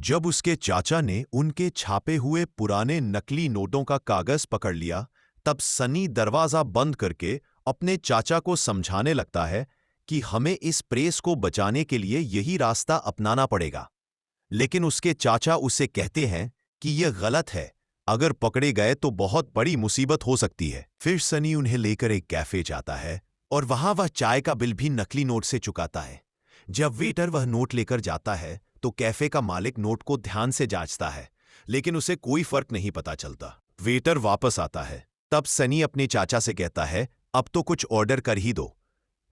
जब उसके चाचा ने उनके छापे हुए पुराने नकली नोटों का कागज पकड़ लिया, तब सनी दरवाजा बंद करके अपने चाचा को समझाने लगता है कि हमें इस प्रेस को बचाने के लिए यही रास्ता अपनाना पड़ेगा। लेकिन उसके चाचा उसे कहते हैं कि यह गलत है, अगर पकड़े गए तो बहुत बड़ी मुसीबत हो सकती है। फिर सनी उन्हें लेकर एक कैफे जाता है और वहां वह चाय का बिल भी नकली नोट से चुकाता है। जब वेटर वह नोट लेकर जाता है तो कैफे का मालिक नोट को ध्यान से जांचता है, लेकिन उसे कोई फर्क नहीं पता चलता। वेटर वापस आता है, तब सनी अपने चाचा से कहता है, अब तो कुछ ऑर्डर कर ही दो।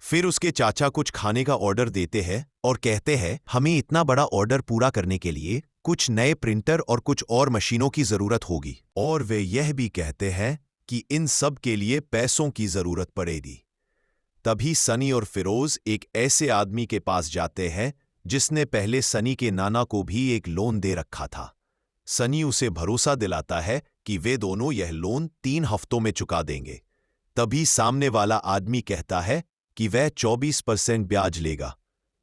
फिर उसके चाचा कुछ खाने का ऑर्डर देते हैं और कहते हैं, हमें इतना बड़ा ऑर्डर पूरा करने के लिए कुछ नए प्रिंटर और कुछ और मशीनों की जरूरत होगी, और वे यह भी कहते हैं कि इन सब के लिए पैसों की जरूरत पड़ेगी। तभी सनी और फिरोज एक ऐसे आदमी के पास जाते हैं जिसने पहले सनी के नाना को भी एक लोन दे रखा था। सनी उसे भरोसा दिलाता है कि वे दोनों यह लोन 3 हफ्तों में चुका देंगे। तभी सामने वाला आदमी कहता है कि वह 24% ब्याज लेगा।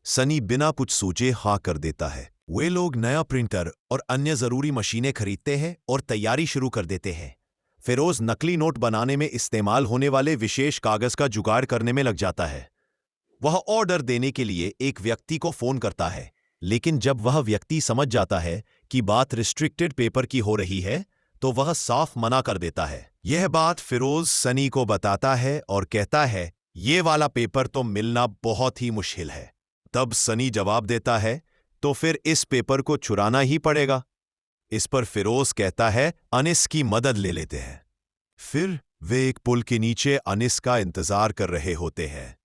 सनी बिना कुछ सोचे हाँ कर देता है। वे लोग नया प्रिंटर और अन्य जरूरी मशीनें खरीदते हैं और तैयारी शुरू कर देते हैं। फिरोज नकली नोट बनाने में इस्तेमाल होने वाले विशेष कागज का जुगाड़ करने में लग जाता है। वह ऑर्डर देने के लिए एक व्यक्ति को फोन करता है, लेकिन जब वह व्यक्ति समझ जाता है कि बात रिस्ट्रिक्टेड पेपर की हो रही है, तो वह साफ मना कर देता है। यह बात फिरोज सनी को बताता है और कहता है, ये वाला पेपर तो मिलना बहुत ही मुश्किल है। तब सनी जवाब देता है, तो फिर इस पेपर को चुराना ही पड़ेगा। इस पर फिरोज कहता है, अनिस की मदद ले लेते हैं। फिर वे एक पुल के नीचे अनिस का इंतजार कर रहे होते हैं।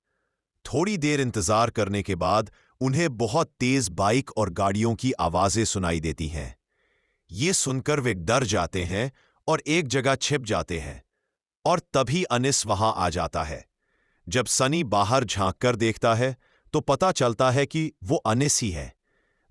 थोड़ी देर इंतजार करने के बाद उन्हें बहुत तेज बाइक और गाड़ियों की आवाजें सुनाई देती हैं। ये सुनकर वे डर जाते हैं और एक जगह छिप जाते हैं, और तभी अनिस वहां आ जाता है। जब सनी बाहर झांककर देखता है तो पता चलता है कि वो अनिस ही है।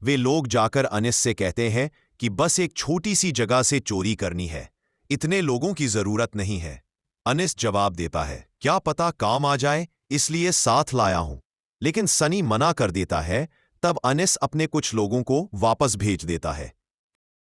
वे लोग जाकर अनिस से कहते हैं कि बस एक छोटी सी जगह से चोरी करनी है, इतने लोगों की जरूरत नहीं है। अनिस जवाब देता है, क्या पता काम आ जाए, इसलिए साथ लाया हूं। लेकिन सनी मना कर देता है। तब अनिस अपने कुछ लोगों को वापस भेज देता है।